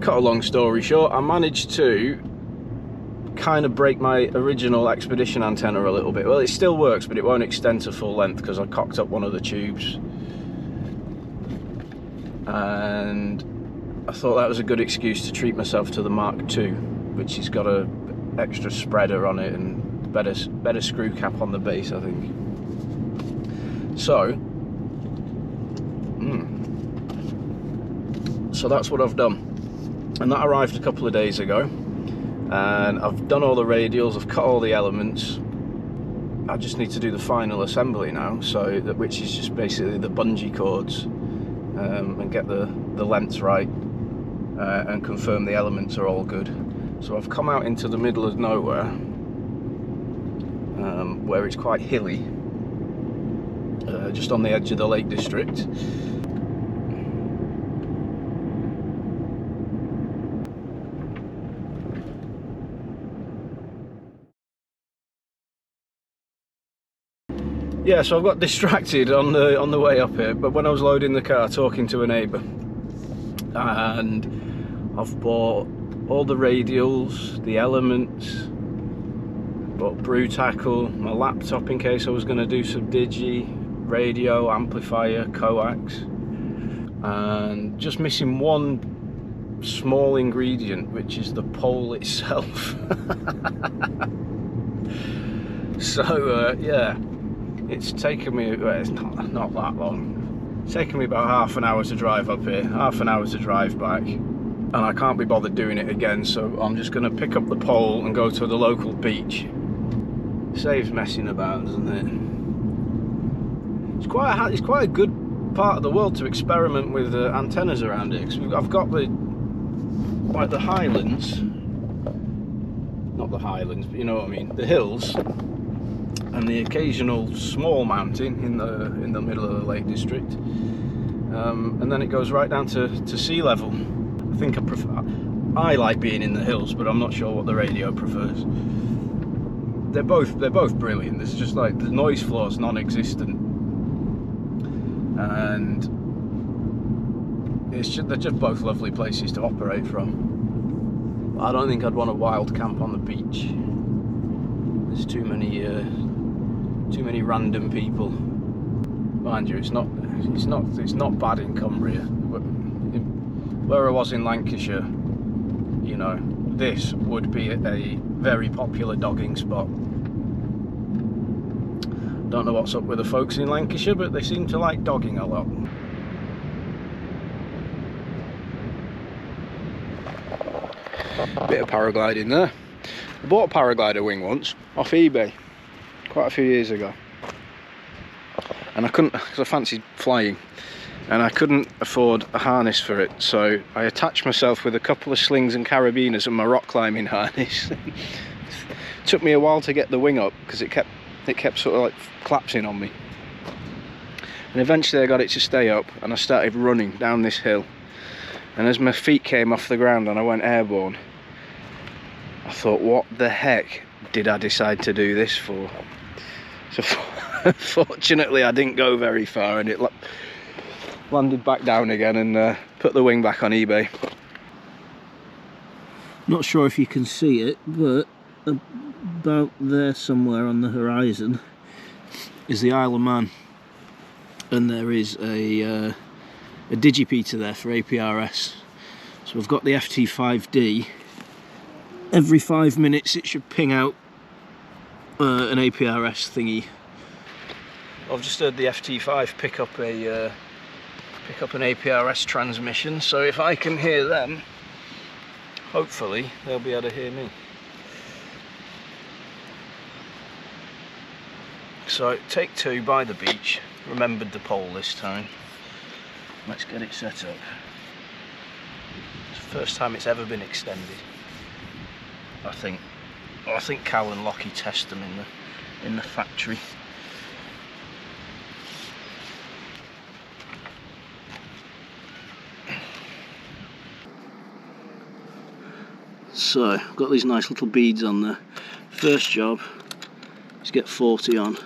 Cut a long story short, I managed to kind of break my original Expedition antenna a little bit. Well, it still works, but it won't extend to full length because I cocked up one of the tubes. And I thought that was a good excuse to treat myself to the Mark II, which has got a extra spreader on it and better screw cap on the base, I think. So that's what I've done, and that arrived a couple of days ago, and I've done all the radials, I've cut all the elements. I just need to do the final assembly now, so which is just basically the bungee cords, and get the lengths right, and confirm the elements are all good. So I've come out into the middle of nowhere, where it's quite hilly, just on the edge of the Lake District. Yeah, so I've got distracted on the way up here, but when I was loading the car, talking to a neighbour, and I've bought all the radials, the elements, bought brew tackle, my laptop in case I was going to do some digi, radio, amplifier, coax, and just missing one small ingredient, which is the pole itself. So yeah, it's taken me, well, it's not that long. It's taken me about half an hour to drive up here, half an hour to drive back, and I can't be bothered doing it again, so I'm just going to pick up the pole and go to the local beach. Saves messing about, doesn't it? It's quite a good part of the world to experiment with antennas around it, because I've got the highlands, not the highlands, but you know what I mean, the hills, and the occasional small mountain in the middle of the Lake District, and then it goes right down to sea level. I think I like being in the hills, but I'm not sure what the radio prefers. They're both brilliant. It's just like the noise floor is non-existent, and they're just both lovely places to operate from. I don't think I'd want a wild camp on the beach. There's too many random people. Mind you, it's not bad in Cumbria. Where I was in Lancashire, you know, this would be a very popular dogging spot. Don't know what's up with the folks in Lancashire, but they seem to like dogging a lot. Bit of paragliding there. I bought a paraglider wing once off eBay quite a few years ago, and I couldn't, because I fancied flying, and I couldn't afford a harness for it, so I attached myself with a couple of slings and carabiners and my rock climbing harness. Took me a while to get the wing up because it kept sort of like collapsing on me, and eventually I got it to stay up, and I started running down this hill, and as my feet came off the ground and I went airborne, I thought, what the heck did I decide to do this for? So fortunately I didn't go very far, and it landed back down again, and put the wing back on eBay. Not sure if you can see it, but about there somewhere on the horizon is the Isle of Man, and there is a digipeater there for APRS. So I've got the FT5D. Every 5 minutes it should ping out an APRS thingy. I've just heard the FT5 pick up an APRS transmission, so if I can hear them, hopefully they'll be able to hear me. So take two by the beach. Remembered the pole this time. Let's get it set up. It's the first time it's ever been extended, I think. I think Cal and Lockie test them in the factory. So I've got these nice little beads on there. First job is get 40 on.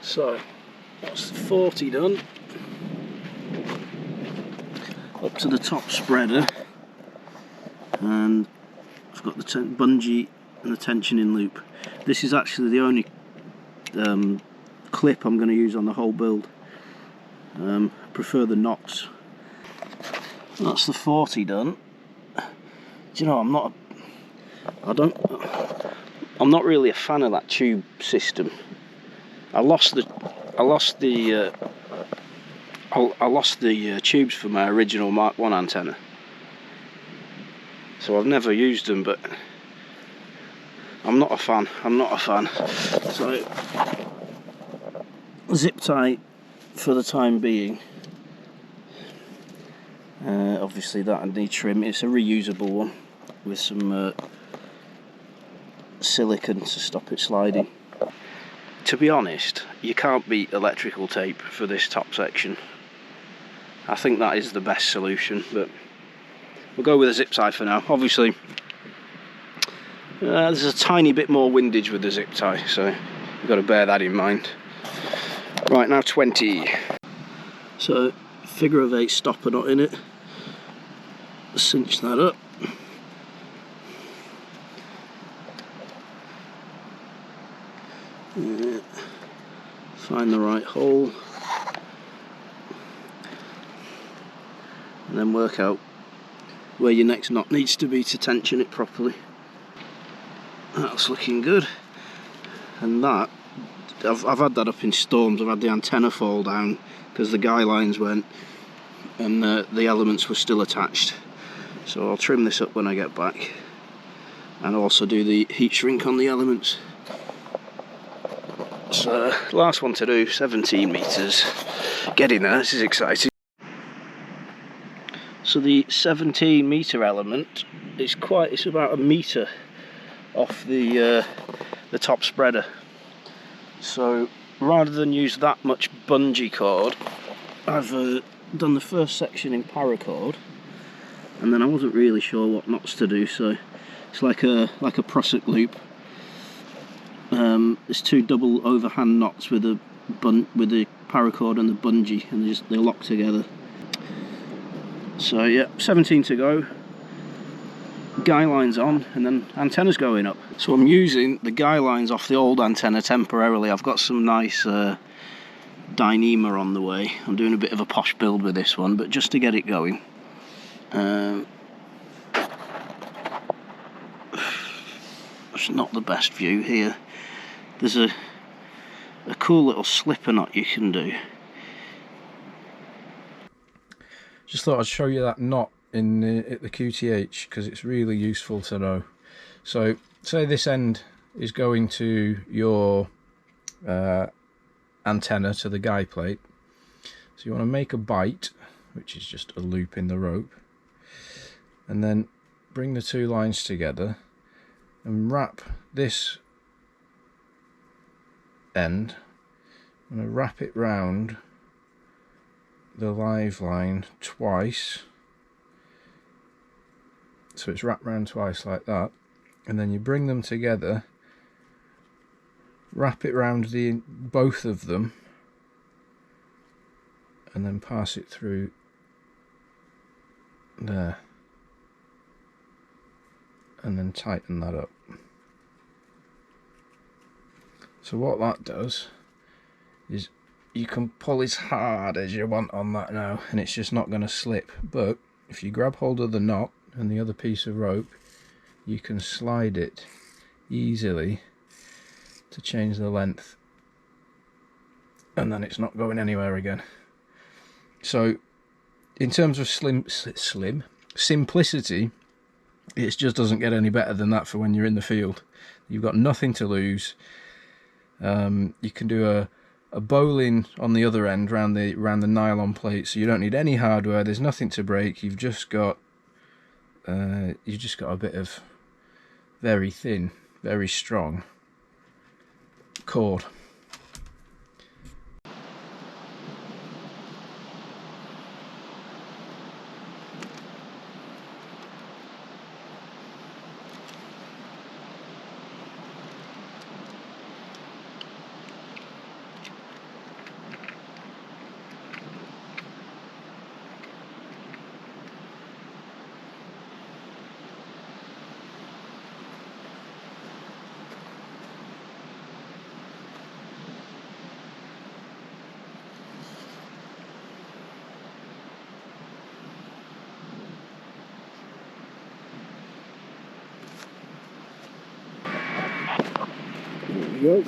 So That's the 40 done. Up to the top spreader, and I've got the bungee and the tensioning loop. This is actually the only clip I'm going to use on the whole build. I prefer the knots. That's the 40 done. Do you know, I'm not really a fan of that tube system. I lost the tubes for my original Mark 1 antenna, so I've never used them, but I'm not a fan. So zip tie for the time being. Obviously that I need trim. It's a reusable one with some silicone to stop it sliding. To be honest, you can't beat electrical tape for this top section. I think that is the best solution, but we'll go with a zip tie for now. Obviously, there's a tiny bit more windage with the zip tie, so you've got to bear that in mind. Right, now 20. So, figure of 8 stopper nut in it. Cinch that up. Find the right hole. And then work out where your next knot needs to be to tension it properly. That's looking good. And that, I've had that up in storms. I've had the antenna fall down because the guy lines went and the elements were still attached. So I'll trim this up when I get back, and also do the heat shrink on the elements. So last one to do, 17 meters. Getting there, this is exciting. So the 17 meter element is it's about a meter off the top spreader. So rather than use that much bungee cord, I've done the first section in paracord, and then I wasn't really sure what knots to do, so it's like a prusik loop. It's 2 double overhand knots with the paracord and the bungee, and they lock together. So yeah, 17 to go. Guy lines on, and then antennas going up. So I'm using the guy lines off the old antenna temporarily. I've got some nice Dyneema on the way. I'm doing a bit of a posh build with this one, but just to get it going. It's not the best view here. There's a cool little slipper knot you can do. Just thought I'd show you that knot at the QTH because it's really useful to know. So say this end is going to your antenna, to the guy plate. So you want to make a bite, which is just a loop in the rope, and then bring the 2 lines together and wrap this end. I'm going to wrap it round the live line twice, so it's wrapped round twice like that, and then you bring them together, wrap it round both of them, and then pass it through there, and then tighten that up. So what that does is you can pull as hard as you want on that now, and it's just not going to slip. But if you grab hold of the knot and the other piece of rope, you can slide it easily to change the length, and then it's not going anywhere again. So in terms of simplicity, it just doesn't get any better than that for when you're in the field. You've got nothing to lose. You can do a bowling on the other end around the nylon plate, so you don't need any hardware. There's nothing to break. You've just got a bit of very thin, very strong cord. go.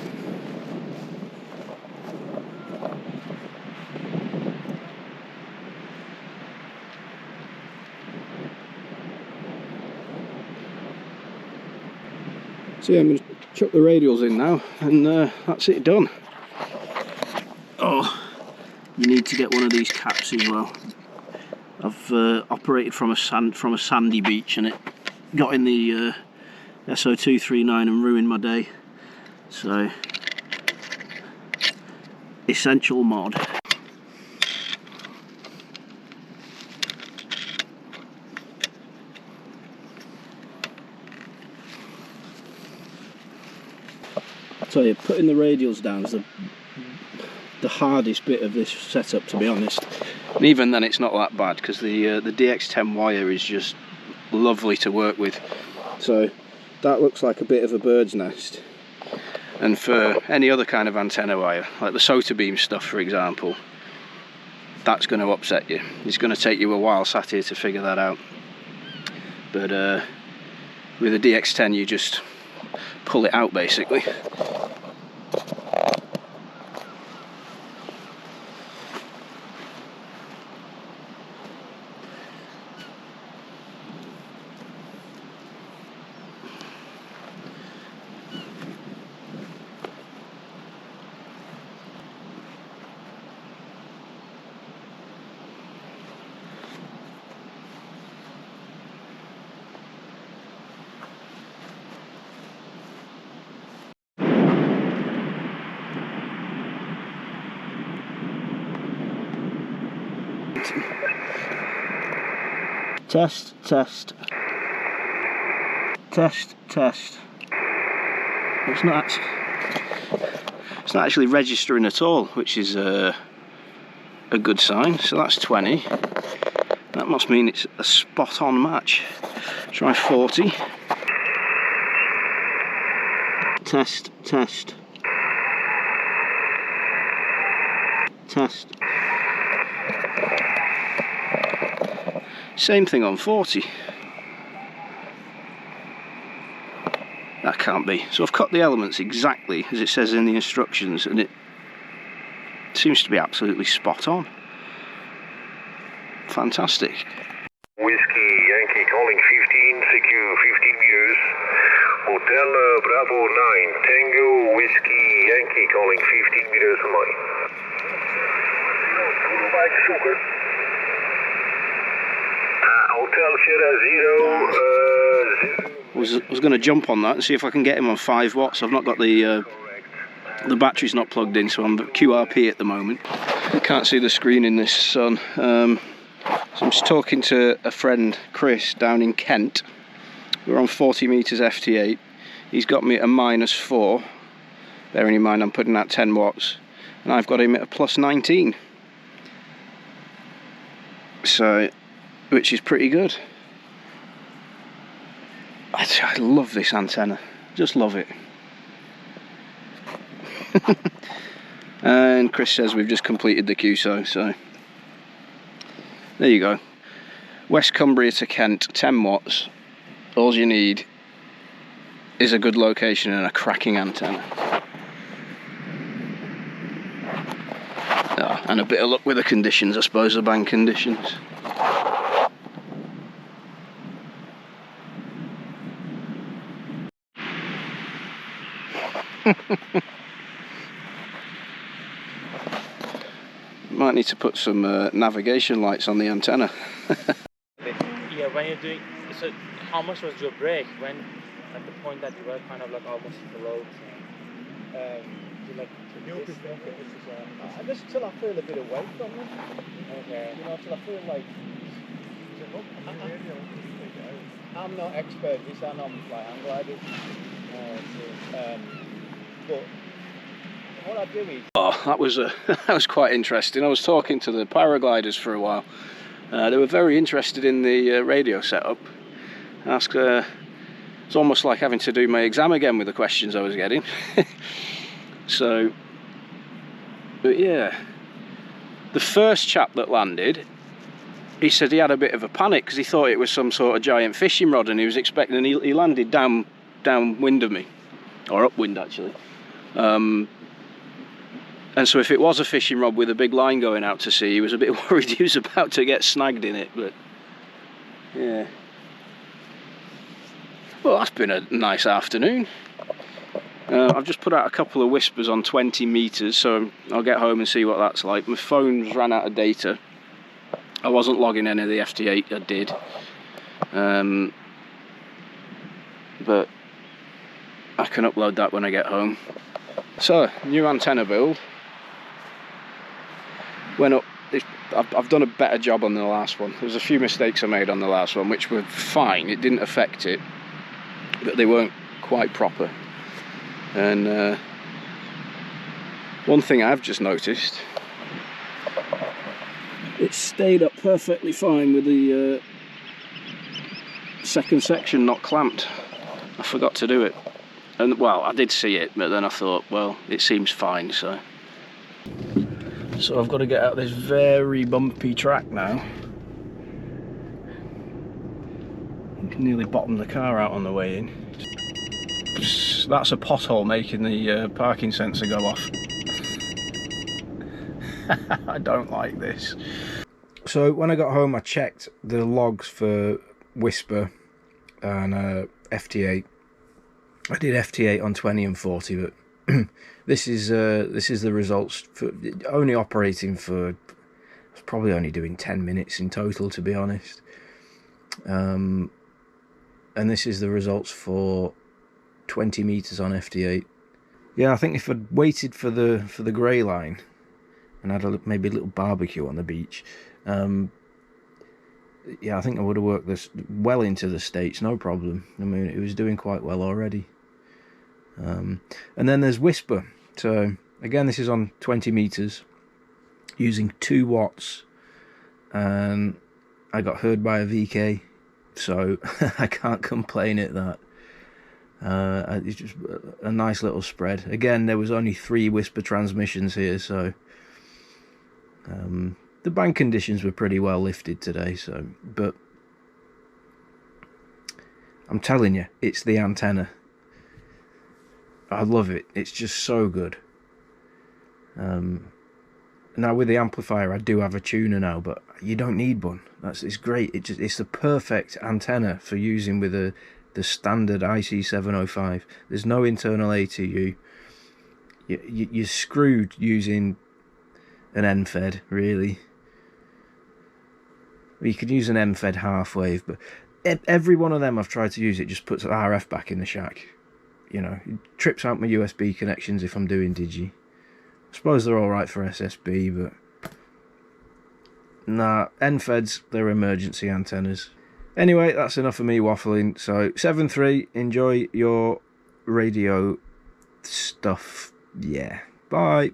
So yeah, I'm going to chuck the radials in now, and that's it done. Oh, you need to get one of these caps as well. I've operated from a sandy beach, and it got in the SO239 and ruined my day. So, essential mod. I tell you, putting the radials down is the hardest bit of this setup, to be honest. And even then, it's not that bad because the DX10 wire is just lovely to work with. So that looks like a bit of a bird's nest. And for any other kind of antenna wire, like the SOTA beam stuff, for example, that's going to upset you. It's going to take you a while sat here to figure that out. But with a DX10, you just pull it out basically. Test, test. Test, test. It's not actually registering at all, which is a good sign. So that's 20. That must mean it's a spot on match. Try 40. Test, test. Test. Same thing on 40. That can't be. So I've cut the elements exactly as it says in the instructions, and it seems to be absolutely spot on. Fantastic. Whiskey Yankee calling 15, secure 15 meters. Hotel Bravo 9, Tango Whiskey Yankee calling 15 meters from line. Hotel Sierra 0. I was going to jump on that and see if I can get him on 5 watts. I've not got the battery's not plugged in, so I'm QRP at the moment. I can't see the screen in this sun. So I'm just talking to a friend, Chris, down in Kent. We're on 40 meters FT8. He's got me at a -4. Bearing in mind I'm putting out 10 watts, and I've got him at a +19. So, which is pretty good. I love this antenna, just love it. And Chris says we've just completed the QSO, so there you go. West Cumbria to Kent, 10 watts. All you need is a good location and a cracking antenna. And a bit of luck with the conditions, I suppose, the band conditions. Might need to put some navigation lights on the antenna. Yeah, when you're doing, so how much was your brake when at the point that you were kind of like almost below? Just till I feel a bit of weight from them. Okay. You know, till I feel like. I'm not expert in this, I normally fly hang gliders. But what I do is. Oh, that was quite interesting. I was talking to the paragliders for a while. They were very interested in the radio setup. It's almost like having to do my exam again with the questions I was getting. So, but yeah, the first chap that landed, he said he had a bit of a panic because he thought it was some sort of giant fishing rod, and he was expecting, and he landed downwind of me, or upwind actually. And so if it was a fishing rod with a big line going out to sea, he was a bit worried he was about to get snagged in it, but yeah. Well, that's been a nice afternoon. I've just put out a couple of whispers on 20 metres, so I'll get home and see what that's like. My phone's ran out of data. I wasn't logging any of the FT8, I did. But I can upload that when I get home. So, new antenna build. Went up. I've done a better job on the last one. There was a few mistakes I made on the last one, which were fine. It didn't affect it, but they weren't quite proper. And one thing I've just noticed, it stayed up perfectly fine with the second section not clamped. I forgot to do it. And well, I did see it, but then I thought, well, it seems fine, so I've got to get out this very bumpy track now. You can nearly bottom the car out on the way in. That's a pothole making the parking sensor go off. I don't like this. So when I got home, I checked the logs for Whisper and FT8. I did FT8 on 20 and 40, but this is the results for only operating for. I was probably only doing 10 minutes in total, to be honest. And this is the results for 20 meters on FT8. Yeah, I think if I'd waited for the grey line and had maybe a little barbecue on the beach, yeah, I think I would have worked this well into the States, no problem. I mean, it was doing quite well already. And then there's Whisper. So again, this is on 20 meters using 2 watts, and I got heard by a VK, so I can't complain at that. It's just a nice little spread. Again, there was only 3 Whisper transmissions here, so the bank conditions were pretty well lifted today. So, but I'm telling you, it's the antenna. I love it. It's just so good. Now with the amplifier, I do have a tuner now, but you don't need one. It's great. It's the perfect antenna for using with the standard IC705. There's no internal ATU. You're screwed using an N-Fed, really. You could use an M-Fed half wave, but every one of them I've tried to use, it just puts RF back in the shack. You know, it trips out my USB connections if I'm doing Digi. I suppose they're alright for SSB, but nah, N-Feds, they're emergency antennas. Anyway, that's enough of me waffling. So 7.3, enjoy your radio stuff. Yeah, bye.